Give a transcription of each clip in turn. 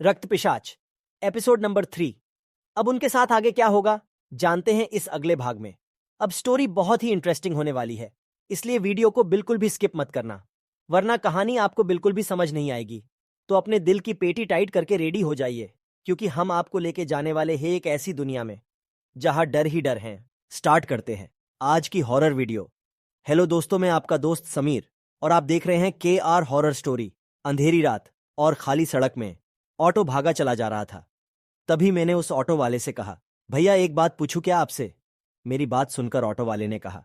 रक्त पिशाच episode number 3। अब उनके साथ आगे क्या होगा जानते हैं इस अगले भाग में। अब स्टोरी बहुत ही इंटरेस्टिंग होने वाली है, इसलिए वीडियो को बिल्कुल भी स्किप मत करना, वरना कहानी आपको बिल्कुल भी समझ नहीं आएगी। तो अपने दिल की पेटी टाइट करके रेडी हो जाइए, क्योंकि हम आपको लेके जाने वाले हैं एक ऐसी दुनिया में जहां डर ही डर है। स्टार्ट करते हैं आज की हॉरर वीडियो। हेलो दोस्तों, मैं आपका दोस्त समीर और आप देख रहे हैं KR हॉरर स्टोरी। अंधेरी रात और खाली सड़क में ऑटो भागा चला जा रहा था। तभी मैंने उस ऑटो वाले से कहा, भैया एक बात पूछूं क्या आपसे? मेरी बात सुनकर ऑटो वाले ने कहा,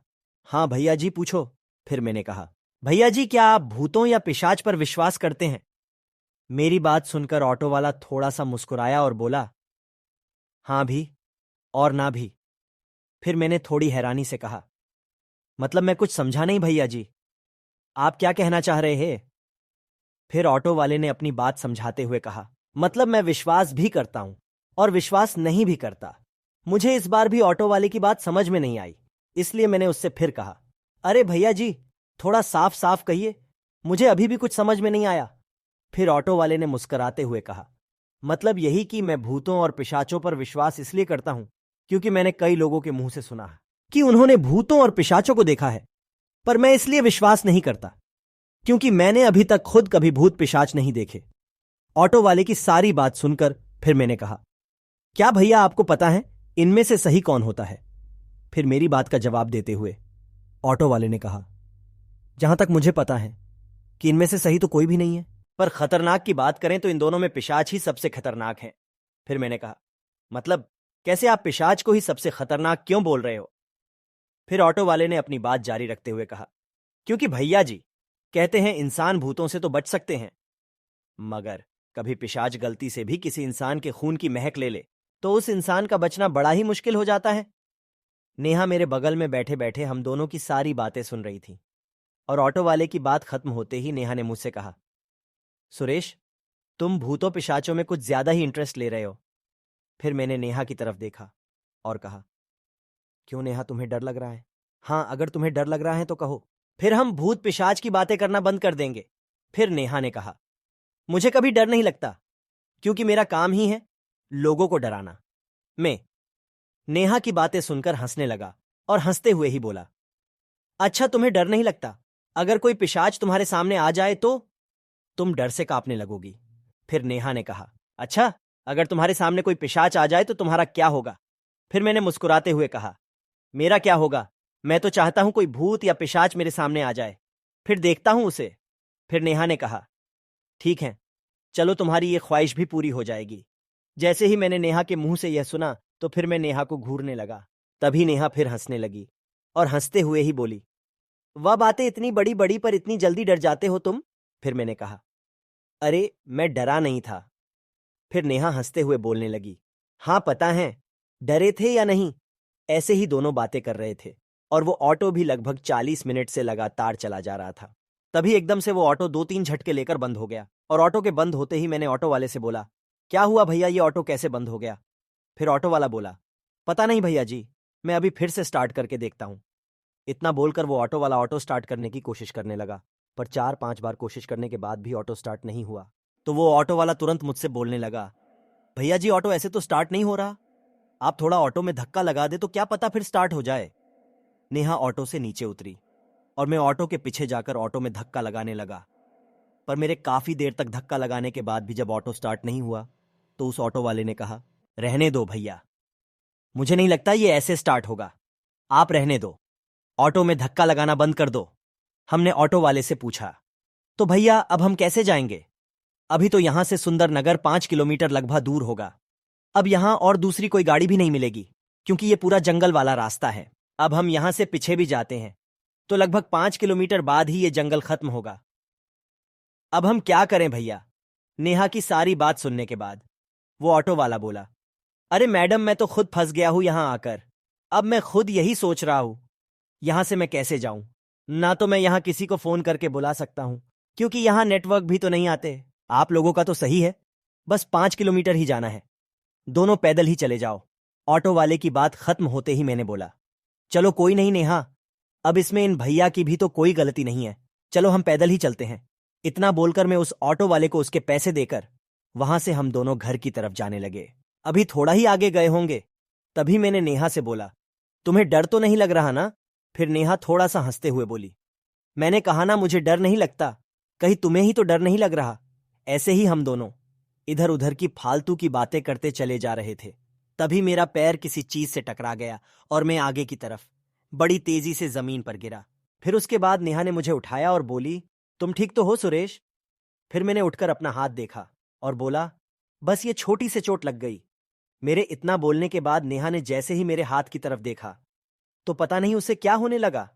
हाँ भैया जी पूछो। फिर मैंने कहा, भैया जी क्या आप भूतों या पिशाच पर विश्वास करते हैं? मेरी बात सुनकर ऑटो वाला थोड़ा सा मुस्कुराया और बोला, हाँ भी और ना भी। फिर मैंने थोड़ी हैरानी से कहा, मतलब मैं कुछ समझा नहीं भैया जी, आप क्या कहना चाह रहे हैं? फिर ऑटो वाले ने अपनी बात समझाते हुए कहा, मतलब मैं विश्वास भी करता हूं और विश्वास नहीं भी करता। मुझे इस बार भी ऑटो वाले की बात समझ में नहीं आई, इसलिए मैंने उससे फिर कहा, अरे भैया जी थोड़ा साफ साफ कहिए, मुझे अभी भी कुछ समझ में नहीं आया। फिर ऑटो वाले ने मुस्कुराते हुए कहा, मतलब यही कि मैं भूतों और पिशाचों पर विश्वास इसलिए करता हूं क्योंकि मैंने कई लोगों के मुंह से सुना है कि उन्होंने भूतों और पिशाचों को देखा है, पर मैं इसलिए विश्वास नहीं करता क्योंकि मैंने अभी तक खुद कभी भूत पिशाच नहीं देखे। ऑटो वाले की सारी बात सुनकर फिर मैंने कहा, क्या भैया आपको पता है इनमें से सही कौन होता है? फिर मेरी बात का जवाब देते हुए ऑटो वाले ने कहा, जहां तक मुझे पता है कि इनमें से सही तो कोई भी नहीं है, पर खतरनाक की बात करें तो इन दोनों में पिशाच ही सबसे खतरनाक है। फिर मैंने कहा, मतलब कैसे आप पिशाच को ही सबसे खतरनाक क्यों बोल रहे हो? फिर ऑटो वाले ने अपनी बात जारी रखते हुए कहा, क्योंकि भैया जी कहते हैं इंसान भूतों से तो बच सकते हैं, मगर कभी पिशाच गलती से भी किसी इंसान के खून की महक ले ले तो उस इंसान का बचना बड़ा ही मुश्किल हो जाता है। नेहा मेरे बगल में बैठे बैठे हम दोनों की सारी बातें सुन रही थी और ऑटो वाले की बात खत्म होते ही नेहा ने मुझसे कहा, सुरेश तुम भूतों पिशाचों में कुछ ज्यादा ही इंटरेस्ट ले रहे हो। फिर मैंने नेहा की तरफ देखा और कहा, क्यों नेहा, तुम्हें डर लग रहा है? हाँ, अगर तुम्हें डर लग रहा है तो कहो, फिर हम भूत पिशाच की बातें करना बंद कर देंगे। फिर नेहा ने कहा, मुझे कभी डर नहीं लगता क्योंकि मेरा काम ही है लोगों को डराना। मैं नेहा की बातें सुनकर हंसने लगा और हंसते हुए ही बोला, अच्छा तुम्हें डर नहीं लगता? अगर कोई पिशाच तुम्हारे सामने आ जाए तो तुम डर से कांपने लगोगी। फिर नेहा ने कहा, अच्छा अगर तुम्हारे सामने कोई पिशाच आ जाए तो तुम्हारा क्या होगा? फिर मैंने मुस्कुराते हुए कहा, मेरा क्या होगा, मैं तो चाहता हूं कोई भूत या पिशाच मेरे सामने आ जाए, फिर देखता हूं उसे। फिर नेहा ने कहा, ठीक है चलो तुम्हारी ये ख्वाहिश भी पूरी हो जाएगी। जैसे ही मैंने नेहा के मुंह से यह सुना तो फिर मैं नेहा को घूरने लगा। तभी नेहा फिर हंसने लगी और हंसते हुए ही बोली, वह बातें इतनी बड़ी बड़ी पर इतनी जल्दी डर जाते हो तुम? फिर मैंने कहा, अरे मैं डरा नहीं था। फिर नेहा हंसते हुए बोलने लगी, हाँ पता है, डरे थे या नहीं, ऐसे ही दोनों बातें कर रहे थे और वो ऑटो भी लगभग 40 मिनट से लगातार चला जा रहा था। तभी एकदम से वो ऑटो 2-3 झटके लेकर बंद हो गया और ऑटो के बंद होते ही मैंने ऑटो वाले से बोला, क्या हुआ भैया, ये ऑटो कैसे बंद हो गया? फिर ऑटो वाला बोला, पता नहीं भैया जी, मैं अभी फिर से स्टार्ट करके देखता हूं। इतना बोलकर वो ऑटो वाला ऑटो स्टार्ट करने की कोशिश करने लगा, पर 4-5 बार कोशिश करने के बाद भी ऑटो स्टार्ट नहीं हुआ। तो वो ऑटो वाला तुरंत मुझसे बोलने लगा, भैया जी ऑटो ऐसे तो स्टार्ट नहीं हो रहा, आप थोड़ा ऑटो में धक्का लगा दे तो क्या पता फिर स्टार्ट हो जाए। नेहा ऑटो से नीचे उतरी और मैं ऑटो के पीछे जाकर ऑटो में धक्का लगाने लगा, पर मेरे काफी देर तक धक्का लगाने के बाद भी जब ऑटो स्टार्ट नहीं हुआ तो उस ऑटो वाले ने कहा, रहने दो भैया, मुझे नहीं लगता ये ऐसे स्टार्ट होगा, आप रहने दो, ऑटो में धक्का लगाना बंद कर दो। हमने ऑटो वाले से पूछा, तो भैया अब हम कैसे जाएंगे? अभी तो यहां से सुंदर नगर 5 किलोमीटर लगभग दूर होगा, अब यहां और दूसरी कोई गाड़ी भी नहीं मिलेगी क्योंकि ये पूरा जंगल वाला रास्ता है। अब हम यहां से पीछे भी जाते हैं तो लगभग 5 किलोमीटर बाद ही ये जंगल खत्म होगा। अब हम क्या करें भैया? नेहा की सारी बात सुनने के बाद वो ऑटो वाला बोला, अरे मैडम मैं तो खुद फंस गया हूं यहां आकर, अब मैं खुद यही सोच रहा हूं यहां से मैं कैसे जाऊं। ना तो मैं यहां किसी को फोन करके बुला सकता हूं क्योंकि यहां नेटवर्क भी तो नहीं आते। आप लोगों का तो सही है, बस 5 किलोमीटर ही जाना है, दोनों पैदल ही चले जाओ। ऑटो वाले की बात खत्म होते ही मैंने बोला, चलो कोई नहीं नेहा, अब इसमें इन भैया की भी तो कोई गलती नहीं है, चलो हम पैदल ही चलते हैं। इतना बोलकर मैं उस ऑटो वाले को उसके पैसे देकर वहां से हम दोनों घर की तरफ जाने लगे। अभी थोड़ा ही आगे गए होंगे, तभी मैंने नेहा से बोला, तुम्हें डर तो नहीं लग रहा ना? फिर नेहा थोड़ा सा हंसते हुए बोली, मैंने कहा ना मुझे डर नहीं लगता, कहीं तुम्हें ही तो डर नहीं लग रहा। ऐसे ही हम दोनों इधर उधर की फालतू की बातें करते चले जा रहे थे। तभी मेरा पैर किसी चीज से टकरा गया और मैं आगे की तरफ बड़ी तेजी से जमीन पर गिरा। फिर उसके बाद नेहा ने मुझे उठाया और बोली, तुम ठीक तो हो सुरेश? फिर मैंने उठकर अपना हाथ देखा और बोला, बस ये छोटी से चोट लग गई। मेरे इतना बोलने के बाद नेहा ने जैसे ही मेरे हाथ की तरफ देखा तो पता नहीं उसे क्या होने लगा।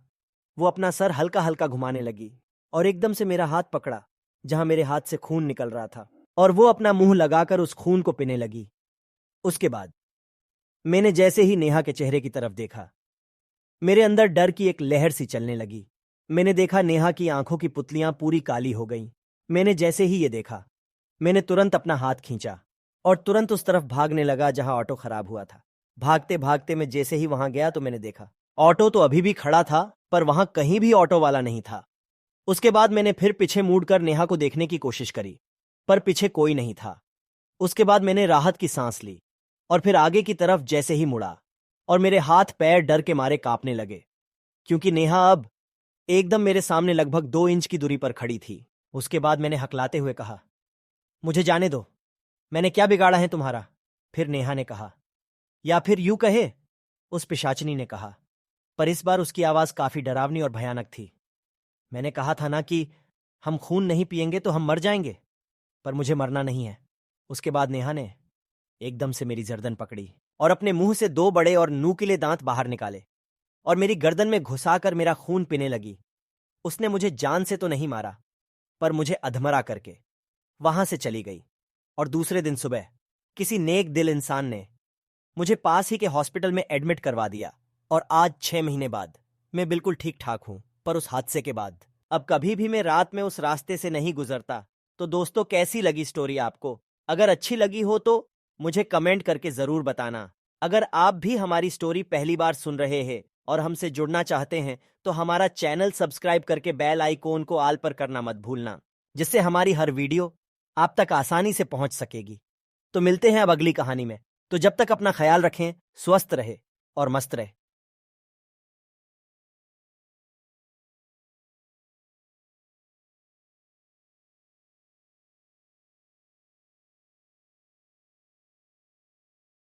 वो अपना सर हल्का हल्का घुमाने लगी और एकदम से मेरा हाथ पकड़ा जहां मेरे हाथ से खून निकल रहा था, और वो अपना मुंह लगाकर उस खून को पीने लगी। उसके बाद मैंने जैसे ही नेहा के चेहरे की तरफ देखा, मेरे अंदर डर की एक लहर सी चलने लगी। मैंने देखा नेहा की आंखों की पुतलियां पूरी काली हो गईं। मैंने जैसे ही ये देखा, मैंने तुरंत अपना हाथ खींचा और तुरंत उस तरफ भागने लगा जहां ऑटो खराब हुआ था। भागते भागते मैं जैसे ही वहां गया तो मैंने देखा ऑटो तो अभी भी खड़ा था, पर वहां कहीं भी ऑटो वाला नहीं था। उसके बाद मैंने फिर पीछे मुड़कर नेहा को देखने की कोशिश करी, पर पीछे कोई नहीं था। उसके बाद मैंने राहत की सांस ली और फिर आगे की तरफ जैसे ही मुड़ा और मेरे हाथ पैर डर के मारे कांपने लगे, क्योंकि नेहा अब एकदम मेरे सामने लगभग 2 इंच की दूरी पर खड़ी थी। उसके बाद मैंने हकलाते हुए कहा, मुझे जाने दो, मैंने क्या बिगाड़ा है तुम्हारा? फिर नेहा ने कहा, या फिर यूं कहे, उस पिशाचिनी ने कहा, पर इस बार उसकी आवाज काफी डरावनी और भयानक थी। मैंने कहा था ना कि हम खून नहीं पिएंगे तो हम मर जाएंगे, पर मुझे मरना नहीं है। उसके बाद नेहा ने एकदम से मेरी गर्दन पकड़ी और अपने मुंह से 2 बड़े और नुकीले दांत बाहर निकाले और मेरी गर्दन में घुसाकर मेरा खून पीने लगी। उसने मुझे जान से तो नहीं मारा, पर मुझे अधमरा करके वहां से चली गई। और दूसरे दिन सुबह किसी नेक दिल इंसान ने मुझे पास ही के हॉस्पिटल में एडमिट करवा दिया और आज 6 महीने बाद मैं बिल्कुल ठीक ठाक हूं। पर उस हादसे के बाद अब कभी भी मैं रात में उस रास्ते से नहीं गुजरता। तो दोस्तों, कैसी लगी स्टोरी आपको? अगर अच्छी लगी हो तो मुझे कमेंट करके जरूर बताना। अगर आप भी हमारी स्टोरी पहली बार सुन रहे हैं और हमसे जुड़ना चाहते हैं तो हमारा चैनल सब्सक्राइब करके बेल आइकॉन को ऑल पर करना मत भूलना, जिससे हमारी हर वीडियो आप तक आसानी से पहुंच सकेगी। तो मिलते हैं अब अगली कहानी में। तो जब तक अपना ख्याल रखें, स्वस्थ रहे और मस्त रहे।